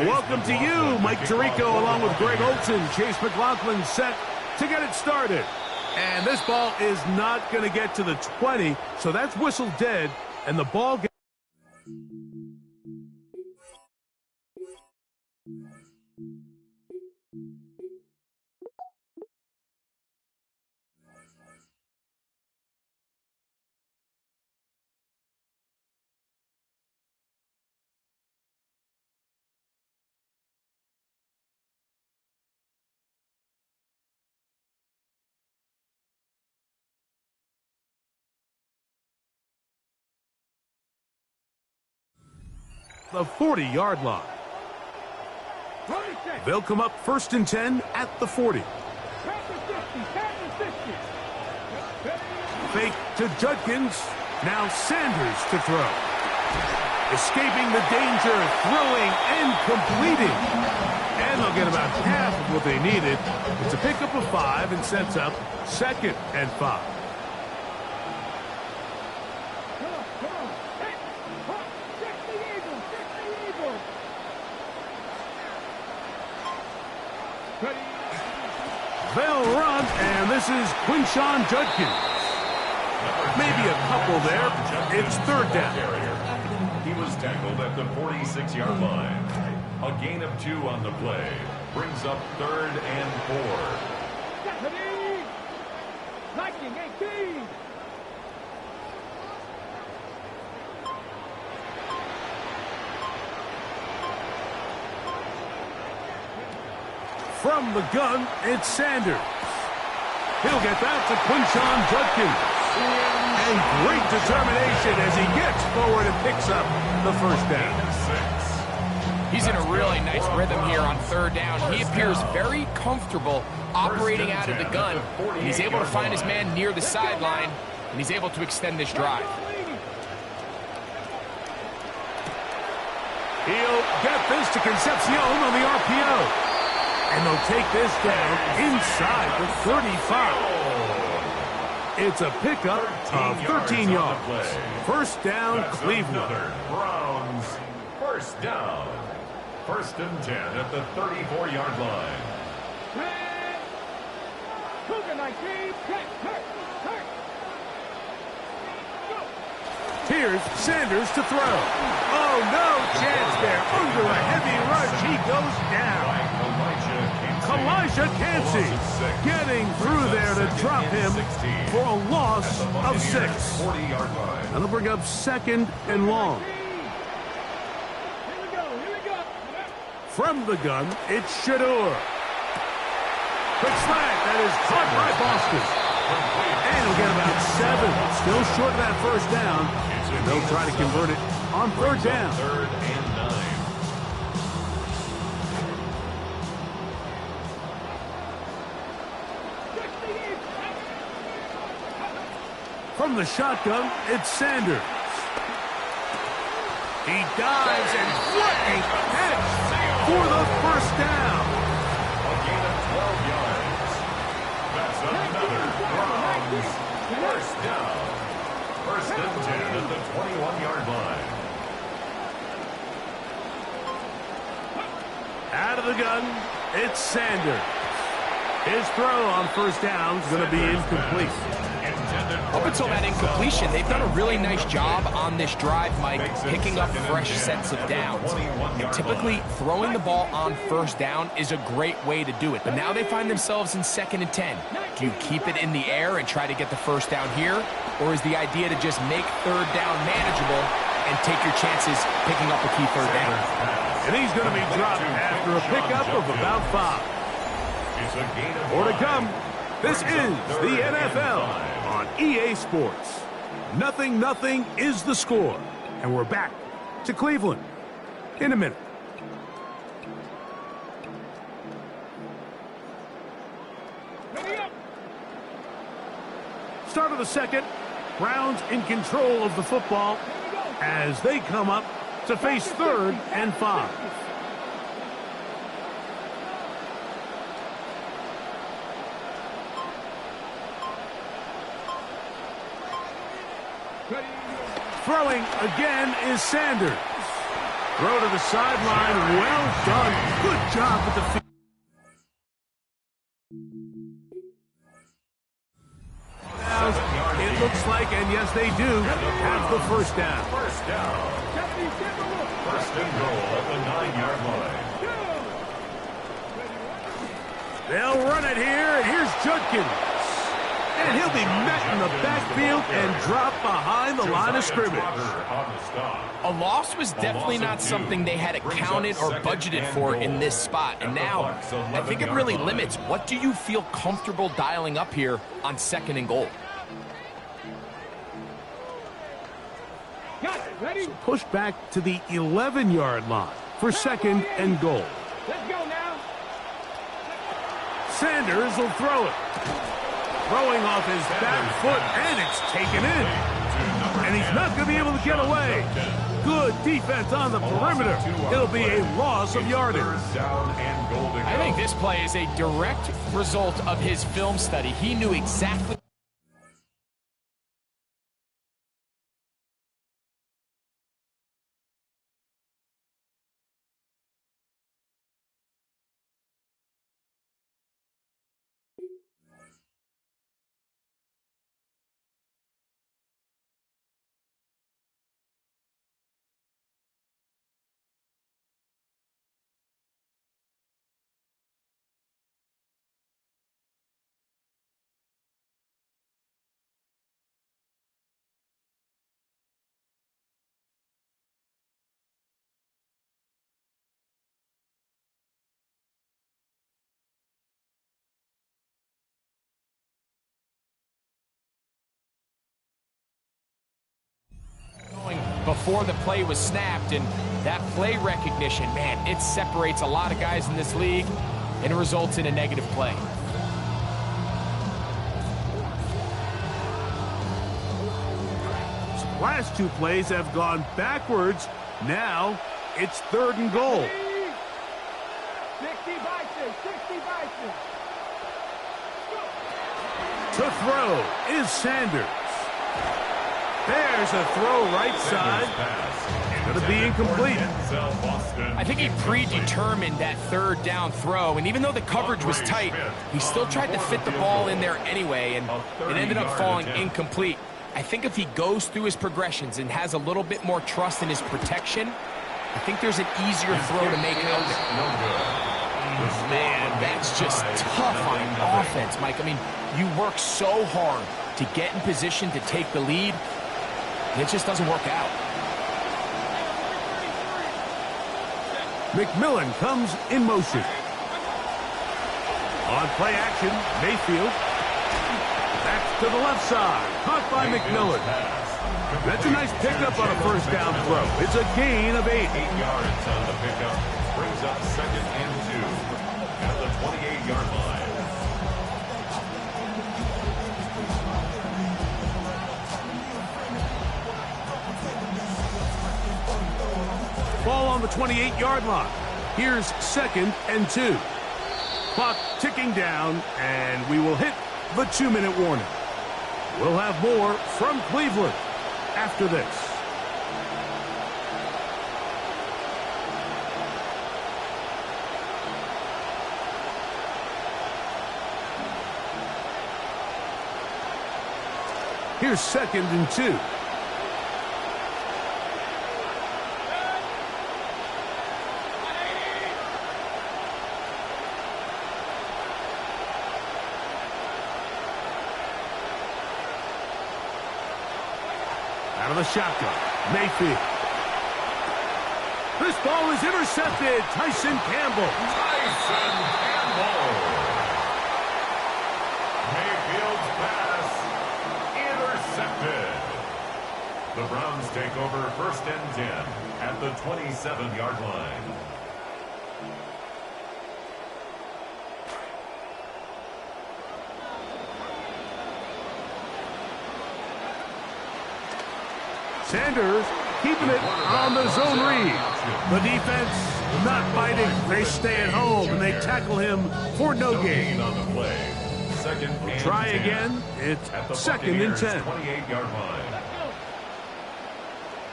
Welcome to you, Mike Tirico, along with Greg Olson. Chase McLaughlin set to get it started. And this ball is not going to get to the 20, so that's whistled dead, and the ball gets... the 40-yard line. They'll come up 1st and 10 at the 40. Fake to Judkins. Now Sanders to throw. Escaping the danger, throwing and completing. And they'll get about half of what they needed. It's a pickup of 5 and sets up 2nd and 5. They'll run, and this is Quinshawn Judkins. Maybe a couple there. It's 3rd down. He was tackled at the 46-yard line. A gain of 2 on the play. Brings up 3rd and 4. From the gun, it's Sanders. He'll get that to Quinshawn Judkins. And great determination as he gets forward and picks up the 1st down. He's in a really nice rhythm here on 3rd down. He appears very comfortable operating out of the gun. And he's able to find his man near the sideline, and he's able to extend this drive. He'll get this to Concepcion on the RPO. And they'll take this down inside the 35. It's a pickup of 13 yards. 1st down, Cleveland. Browns, 1st down. 1st and 10 at the 34-yard line. Here's Sanders to throw. Oh, no chance there. Under a heavy rush, he goes down. Elijah Cansey getting through there to drop him for a loss of 6. And they'll bring up 2nd and long. From the gun, it's Shador. Quick slant, that is caught by Boston. And he'll get about 7. Still short of that 1st down. And they'll try to convert it on 3rd down. 3rd and 9. From the shotgun, it's Sanders. He dives and what a catch for the 1st down. A gain of 12 yards. That's another Browns 1st down. 1st and 10 at the 21-yard line. Out of the gun, it's Sanders. His throw on 1st down is going to be incomplete. Up until that incompletion, they've done a really nice job on this drive, Mike, picking up fresh sets of downs. And typically, throwing the ball on 1st down is a great way to do it. But now they find themselves in 2nd and 10. Do you keep it in the air and try to get the 1st down here? Or is the idea to just make 3rd down manageable and take your chances picking up a key 3rd down? And he's going to be dropped after a pickup of about 5. More to come. This is the NFL on EA Sports. 0-0 is the score. And we're back to Cleveland in a minute. Start of the 2nd. Browns in control of the football as they come up to face 3rd and 5. Throwing again is Sanders. Throw to the sideline. Well done. Good job with the field. It looks like, and yes, they do, have the first down. First down. First and goal at the 9-yard line. They'll run it here, and here's Judkins. And he'll be met in the backfield and dropped behind the line of scrimmage. A loss was definitely not something they had accounted or budgeted for in this spot. And now, I think it really limits what do you feel comfortable dialing up here on 2nd and goal. So push back to the 11-yard line for 2nd and goal. Let's go now. Sanders will throw it. Throwing off his back foot, and it's taken in. And he's not going to be able to get away. Good defense on the perimeter. It'll be a loss of yardage. I think this play is a direct result of his film study. He knew exactly. Before the play was snapped, and that play recognition, man, it separates a lot of guys in this league, and it results in a negative play. Last two plays have gone backwards. Now it's 3rd and goal. 60 by 6. To throw is Sanders. There's a throw right side. Going to be incomplete. I think he predetermined that 3rd down throw, and even though the coverage was tight, he still tried to fit the ball in there anyway, and it ended up falling incomplete. I think if he goes through his progressions and has a little bit more trust in his protection, I think there's an easier throw to make out there. Man, that's just tough on offense, Mike. I mean, you work so hard to get in position to take the lead, and it just doesn't work out. McMillan comes in motion. On play action, Mayfield. Back to the left side. Caught by McMillan. That's a nice pickup on a 1st down throw. It's a gain of 8. 8 yards on the pickup. Brings up 2nd and 2 at the 28-yard line. Ball on the 28-yard line. Here's 2nd and 2. Clock ticking down, and we will hit the 2-minute warning. We'll have more from Cleveland after this. Here's 2nd and 2. Out of the shotgun, Mayfield. This ball is intercepted. Tyson Campbell. Mayfield's pass intercepted. The Browns take over 1st and 10 at the 27-yard line. Sanders keeping it on the zone read. The defense not biting. They stay at home and they tackle him for no gain. On the play. 2nd and Try 10. again. It's At the 2nd and 10. 28-yard line.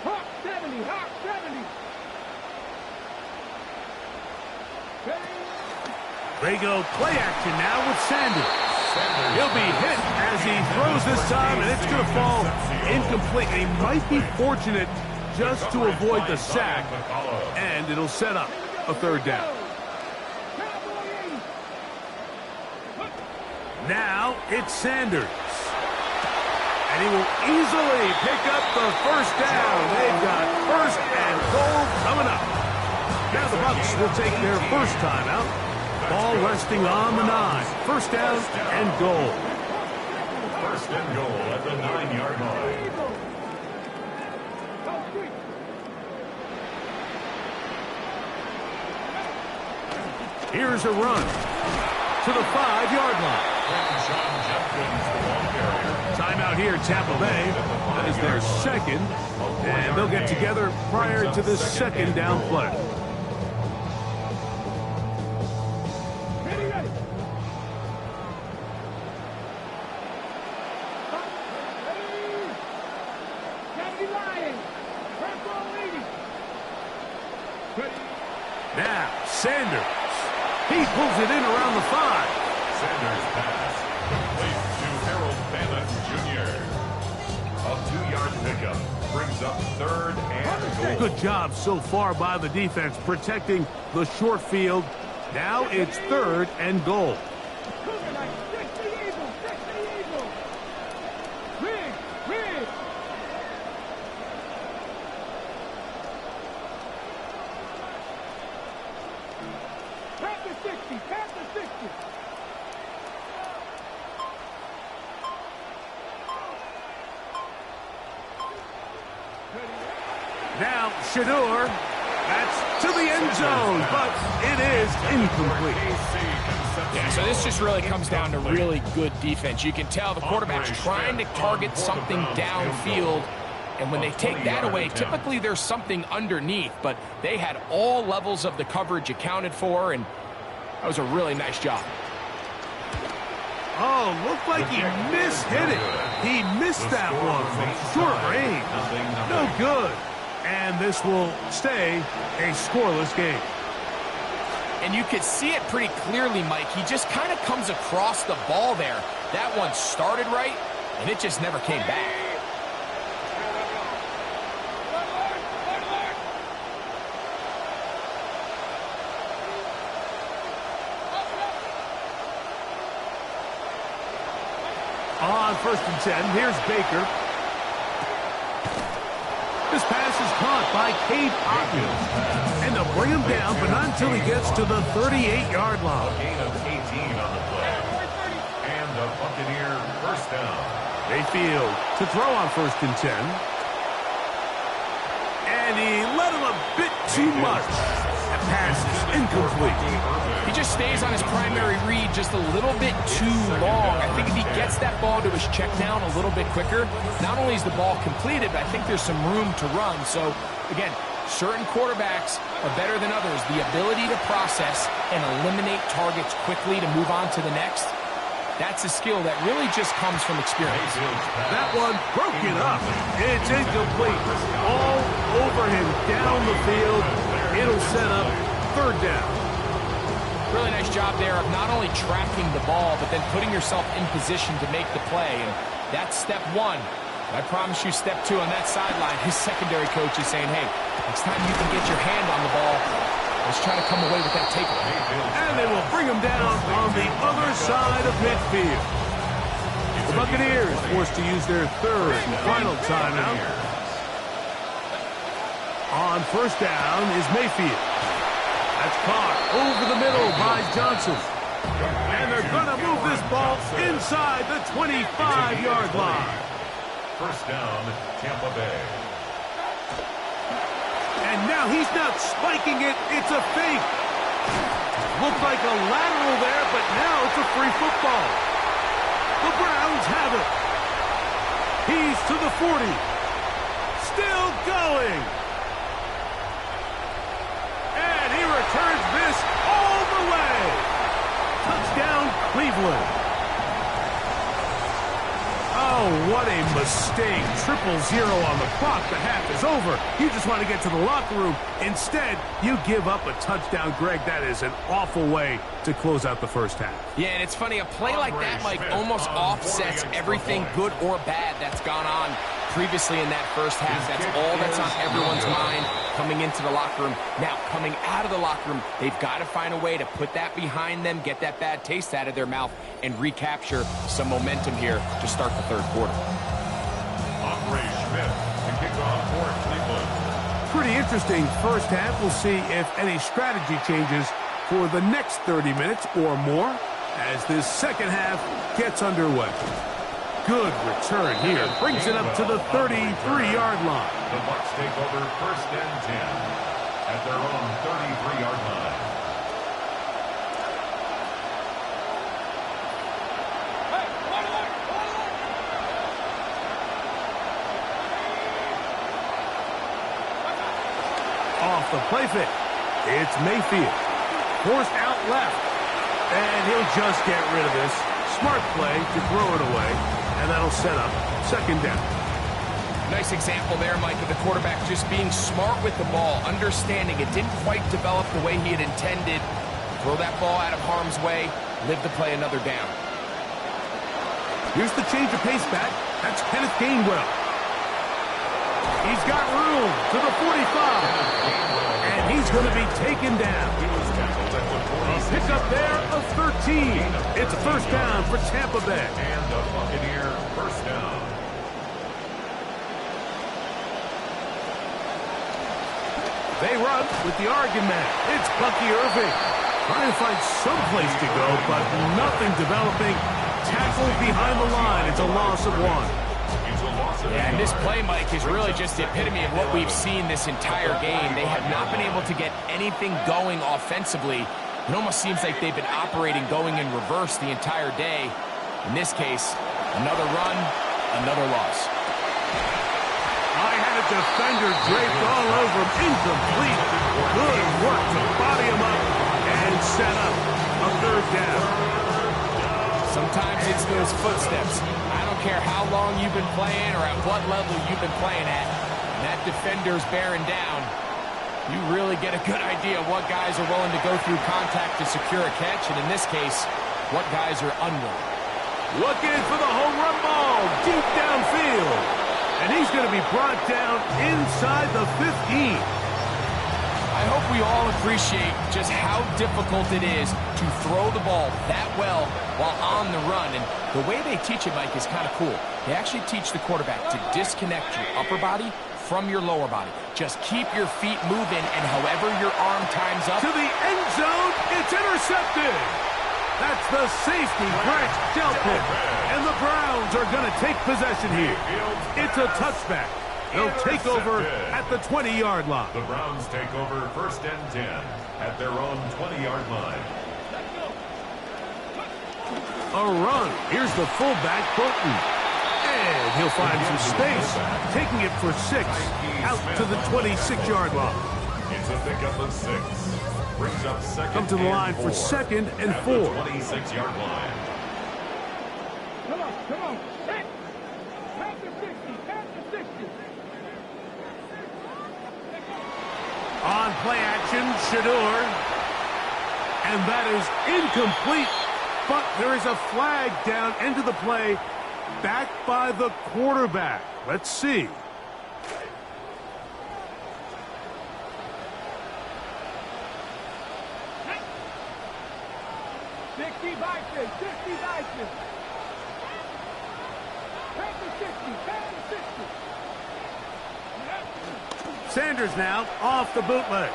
Hawk 70, Hawk 70. They go play action now with Sanders. He'll be hit as he throws this time, and it's going to fall incomplete. He might be fortunate just to avoid the sack, and it'll set up a third down. Now it's Sanders. And he will easily pick up the first down. They've got first and goal coming up. Now the Bucs will take their first timeout. Ball resting on the 9. First down and goal. First and goal at the 9-yard line. Here's a run to the 5-yard line. Timeout here, Tampa Bay. That is their second. And they'll get together prior to this second down play. Now, Sanders. He pulls it in around the 5. Sanders pass complete to Harold Bannon Jr. A 2-yard pickup brings up third and goal. Good job so far by the defense protecting the short field. Now it's third and goal. Now, Shador, that's to the end zone, but it is incomplete. Yeah, so this just really comes down to really good defense. You can tell the quarterback's trying to target something downfield, and when they take that away, typically there's something underneath, but they had all levels of the coverage accounted for, and that was a really nice job. Oh, looked like he mishit it. He missed that one from short range. No good. And this will stay a scoreless game. And you could see it pretty clearly, Mike. He just kind of comes across the ball there. That one started right, and it just never came back. On first and 10, here's Baker. This pass is caught by Cade Otton. And they'll bring him down, but not until he gets to the 38-yard line. A gain of 18 on the play. And the Buccaneer first down. Mayfield to throw on first and 10. And he let him a bit too much. That pass is incomplete. He just stays on his primary read just a little bit too long. I think if he gets that ball to his check down a little bit quicker, not only is the ball completed, but I think there's some room to run. So, again, certain quarterbacks are better than others. The ability to process and eliminate targets quickly to move on to the next, that's a skill that really just comes from experience. That one broken up. It's incomplete. All over him down the field. It'll set up third down. Really nice job there of not only tracking the ball, but then putting yourself in position to make the play. And that's step one. I promise you step two on that sideline. His secondary coach is saying, hey, next time you can get your hand on the ball, let's try to come away with that takeaway. And they will bring him down on the other side of midfield. The Buccaneers forced to use their third and final timeout. On first down is Mayfield. That's caught over the middle by Johnson. And they're going to move this ball inside the 25-yard line. First down, Tampa Bay. And now he's not spiking it. It's a fake. Looked like a lateral there, but now it's a free football. The Browns have it. He's to the 40. Still going. And he returns this all the way. Touchdown, Cleveland. Oh, what a mistake. 0-0 on the clock. The half is over. You just want to get to the locker room. Instead, you give up a touchdown, Greg. That is an awful way to close out the first half. Yeah, and it's funny, a play like that, Mike, almost offsets everything good or bad that's gone on previously in that first half. That's all that's on everyone's mind coming into the locker room. Now, coming out of the locker room, they've got to find a way to put that behind them, get that bad taste out of their mouth, and recapture some momentum here to start the third quarter. Pretty interesting first half. We'll see if any strategy changes for the next 30 minutes or more as this second half gets underway. Good return here. Brings it up to the 33-yard line. The Bucs take over 1st and 10 at their own 33-yard line. Off the play fake. It's Mayfield. Forced out left. And he'll just get rid of this. Smart play to throw it away. And that'll set up second down. Nice example there, Mike, of the quarterback just being smart with the ball, understanding it didn't quite develop the way he had intended. Throw that ball out of harm's way, live to play another down. Here's the change of pace back. That's Kenneth Gainwell. He's got room to the 45. And he's going to be taken down. Pick up there of 13. It's a first down for Tampa Bay. And the Buccaneer first down. They run with the Oregon man. It's Bucky Irving. Trying to find some place to go, but nothing developing. Tackled behind the line. It's a loss of 1. Yeah, and this play, Mike, is really just the epitome of what we've seen this entire game. They have not been able to get anything going offensively. It almost seems like they've been operating going in reverse the entire day. In this case, another run, another loss. I had a defender draped all over him. Incomplete. Good work to body him up and set up a third down. Sometimes it's those footsteps. I don't care how long you've been playing or at what level you've been playing at. And that defender's bearing down. You really get a good idea of what guys are willing to go through contact to secure a catch, and in this case, what guys are unwilling. Looking for the home run ball deep downfield. And he's going to be brought down inside the 15. I hope we all appreciate just how difficult it is to throw the ball that well while on the run. And the way they teach it, Mike, is kind of cool. They actually teach the quarterback to disconnect your upper body from your lower body. Just keep your feet moving, and however your arm times up. To the end zone, it's intercepted. That's the safety, Greg Delpit. And the Browns are going to take possession here. It's a touchback. They'll take over at the 20-yard line. The Browns take over 1st and 10 at their own 20-yard line. A run. Here's the fullback, Burton. And he'll find some space, taking it for 6 out to the 26-yard line. It's a pickup of 6. Brings up second. Come to the line for 2nd and 4. 26-yard line. Come on. Hit. Pass the 60. Pass the 60. On play action, Shador. And that is incomplete. But there is a flag down into the play, backed by the quarterback. Let's see. Sanders now off the bootleg.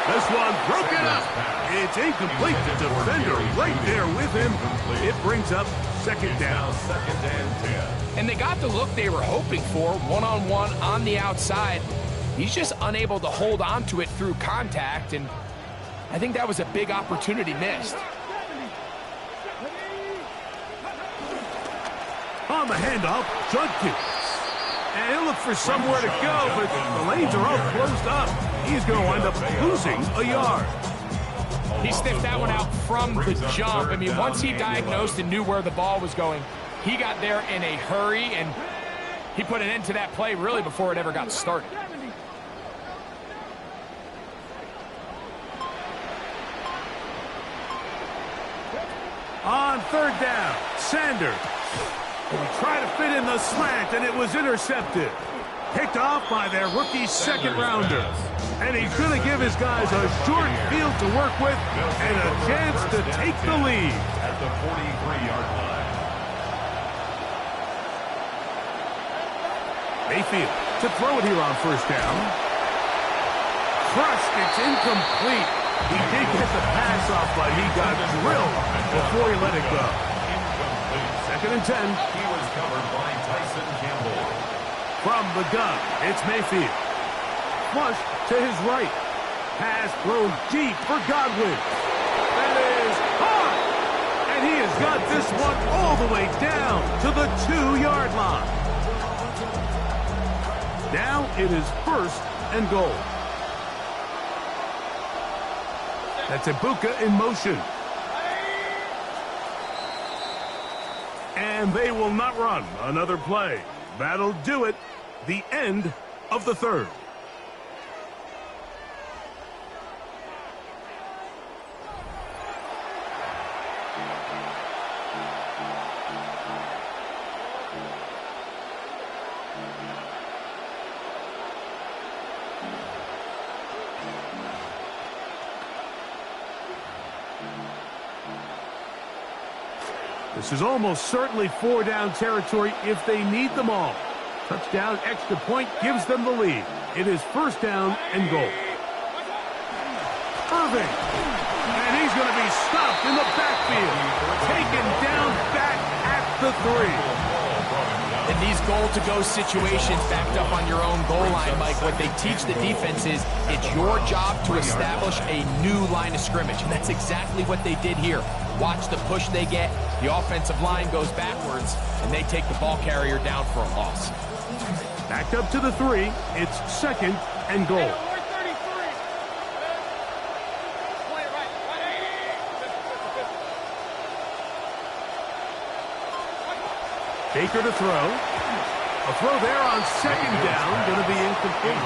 This one broken up. It's incomplete. The defender right there with him. It brings up second down. 2nd and 10. And they got the look they were hoping for, one-on-one on the outside. He's just unable to hold on to it through contact, and I think that was a big opportunity missed. On the handoff, Judkins. And he'll look for somewhere to go, but the lanes are all closed up. He's going to wind up losing a yard. He sniffed that one out from the jump. I mean, once he diagnosed and knew where the ball was going, He got there in a hurry, and he put an end to that play really before it ever got started. On third down, Sanders. He tried to fit in the slant, and it was intercepted. Picked off by their rookie second-rounder. And he's going to give his guys a short field to work with and a chance to take the lead. At the 43-yard line. Mayfield to throw it here on first down. Crushed, it's incomplete. He did get the pass off, but he got drilled before he let it go. Second and 10. He was covered by Tyson Campbell. From the gun, it's Mayfield. Flush to his right. Pass thrown deep for Godwin. That is high. And he has got this one all the way down to the 2-yard line. Now it is first and goal. That's Ibuka in motion. And they will not run another play. That'll do it. The end of the third. This is almost certainly 4-down territory if they need them all. Touchdown, extra point gives them the lead. It is first down and goal. Irving. And he's going to be stopped in the backfield. Taken down back at the 3. In these goal-to-go situations, backed up on your own goal line, Mike, what they teach the defense is it's your job to establish a new line of scrimmage, and that's exactly what they did here. Watch the push they get. The offensive line goes backwards, and they take the ball carrier down for a loss. Back up to the 3. It's second and goal. Baker to throw. A throw there on second down, going to be incomplete.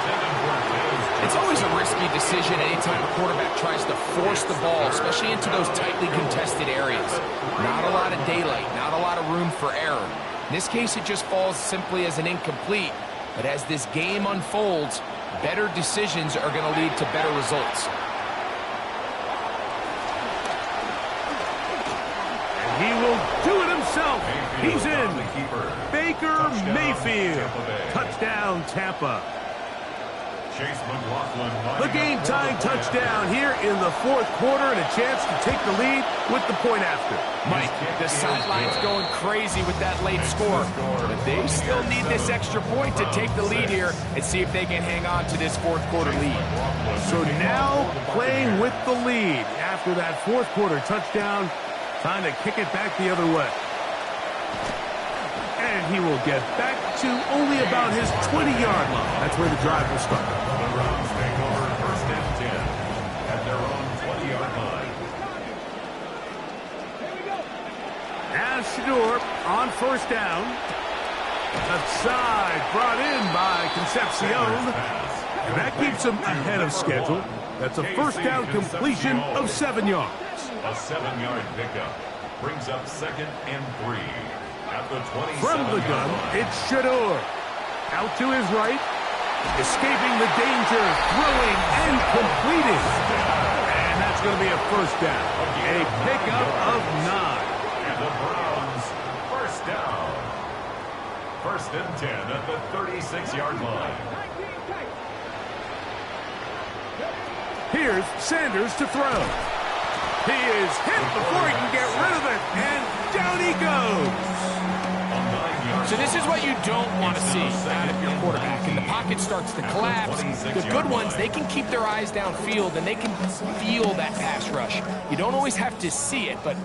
It's always a risky decision anytime a quarterback tries to force the ball, especially into those tightly contested areas. Not a lot of daylight, not a lot of room for error. In this case, it just falls simply as an incomplete. But as this game unfolds, better decisions are going to lead to better results. And he will do it himself. He's in. Baker Mayfield. Touchdown, Tampa. Chase McLaughlin. The game-tying touchdown here in the fourth quarter and a chance to take the lead with the point after. Mike, the sideline's going crazy with that late score, but they still need this extra point to take the lead here and see if they can hang on to this fourth quarter lead. So now playing with the lead after that fourth quarter touchdown, time to kick it back the other way. And he will get back to only about his 20-yard line. That's where the drive will start. The Browns take over first and 10 at their own 20-yard line. Now Shador on first down. Outside, brought in by Concepcion. And that keeps him ahead of schedule. That's a first down completion of 7 yards. A 7-yard pickup brings up second and 3. At the 27 From the gun, it's Shador. Out to his right. Escaping the danger, throwing and completing. And that's going to be a first down. A pickup of 9. And the Browns first down. First and 10 at the 36-yard line. Here's Sanders to throw. He is hit before he can get rid of it, and down he goes. So this is what you don't want to see out of your quarterback. And the pocket starts to collapse. The good ones, they can keep their eyes downfield, and they can feel that pass rush. You don't always have to see it, but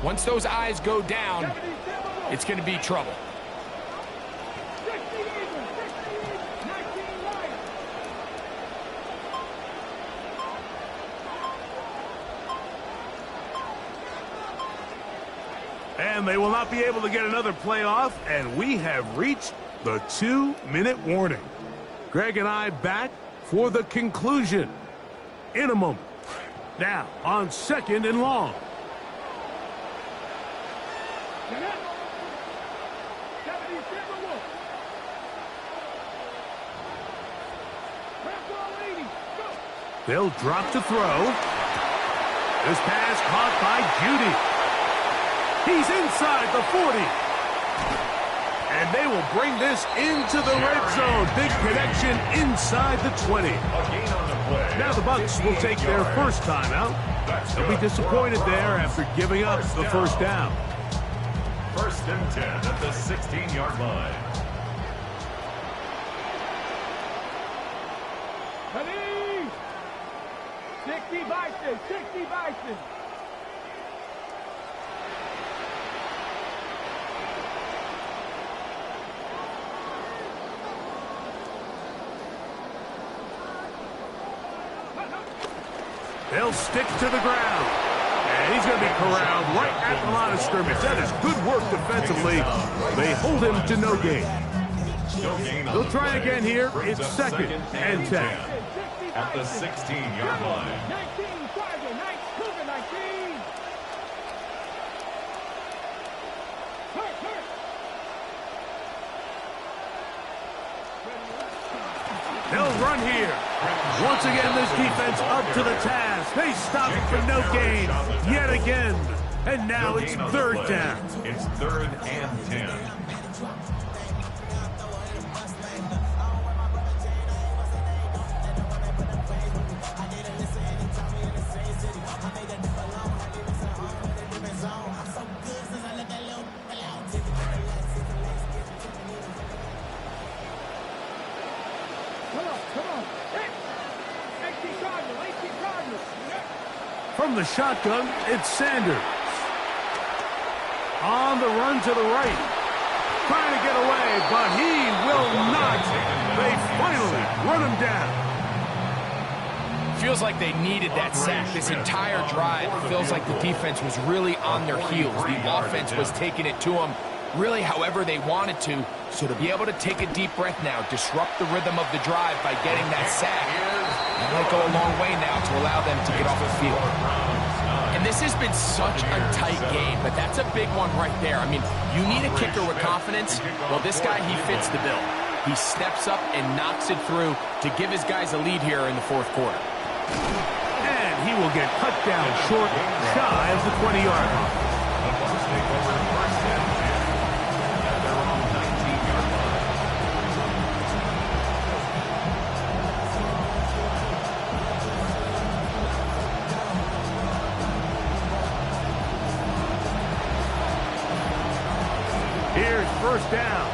once those eyes go down, it's going to be trouble. And they will not be able to get another play off, and we have reached the 2-minute warning. Greg and I back for the conclusion in a moment. Now, on 2nd and long. They'll drop to throw. This pass caught by Judy. He's inside the 40. And they will bring this into the red zone. Big connection inside the 20. Now the Bucs will take their first timeout. They'll be disappointed there after giving up the first down. 1st and 10 at the 16-yard line. Ready? 60 Bison, 60 Bison. They'll stick to the ground. And he's going to be corralled right at the line of scrimmage. That is good work defensively. They hold him to no gain. They'll try again here. It's 2nd and 10. At the 16-yard line. 19, Cougar 19. They'll run here. Once again, this defense up to the task. They stop it for no gain yet again. And now it's 3rd down. It's 3rd and 10. From the shotgun, it's Sanders. On the run to the right. Trying to get away, but he will not. They finally run him down. Feels like they needed that sack. This entire drive feels like the defense was really on their heels. The offense was taking it to them really however they wanted to. So to be able to take a deep breath now, disrupt the rhythm of the drive by getting that sack, that might go a long way now to allow them to get off the field. And this has been such a tight game, but that's a big one right there. I mean, you need a kicker with confidence. Well, this guy, he fits the bill. He steps up and knocks it through to give his guys a lead here in the 4th quarter. And he will get cut down short, shy of the 20-yard line. Here's 1st down.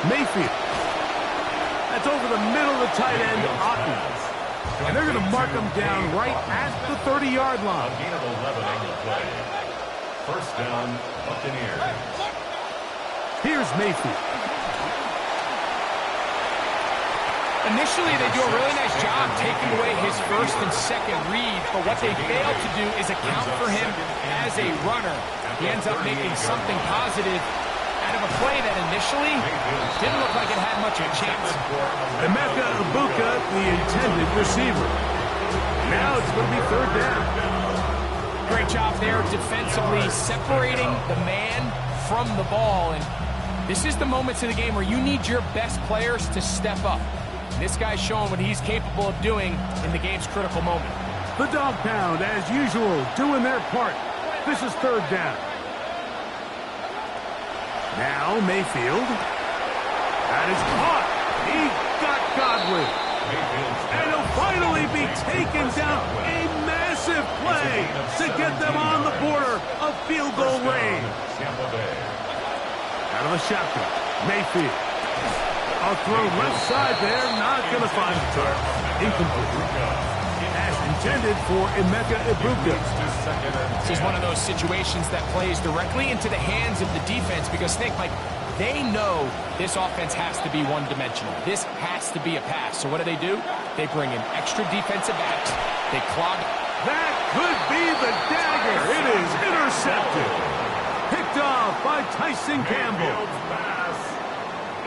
Mayfield. That's over the middle of the tight end, Otten. And they're going to mark him down right at the 30-yard line. A gain of 11 on the play. 1st down, Buccaneers. Here's Mayfield. Initially, they do a really nice job taking away his 1st and 2nd read, but what they fail to do is account for him as a runner. He ends up making something positive out of a play that initially didn't look like it had much of a chance. Emeka Egbuka, the intended receiver. Now it's going to be 3rd down. Great job there defensively, separating the man from the ball. And this is the moments of the game where you need your best players to step up. This guy's showing what he's capable of doing in the game's critical moment. The dog pound, as usual, doing their part. This is 3rd down. Now Mayfield. That is caught. He got Godwin. And he'll finally be taken down. A massive play to get them on the border of field goal range. Out of the shotgun. Mayfield. A throw left side there, not going to find the target. Incomplete. As intended for Emeka Egbuka. This is one of those situations that plays directly into the hands of the defense because, Nick, like, They know this offense has to be one-dimensional. This has to be a pass. So what do? They bring in extra defensive backs. They clog. That could be the dagger. It is intercepted. Picked off by Tyson Campbell. Mayfield's pass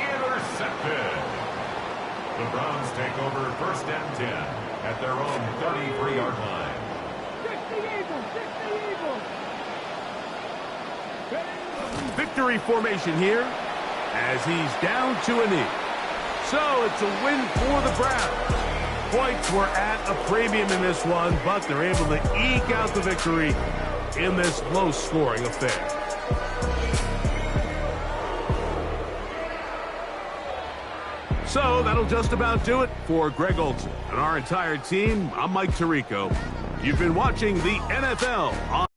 intercepted. The Browns take over 1st and 10 at their own 33-yard line. 60 Eagles, 60 Eagles. Victory formation here as he's down to a knee. So it's a win for the Browns. Points were at a premium in this one, but they're able to eke out the victory in this low-scoring affair. So that'll just about do it for Greg Olson and our entire team. I'm Mike Tirico. You've been watching the NFL on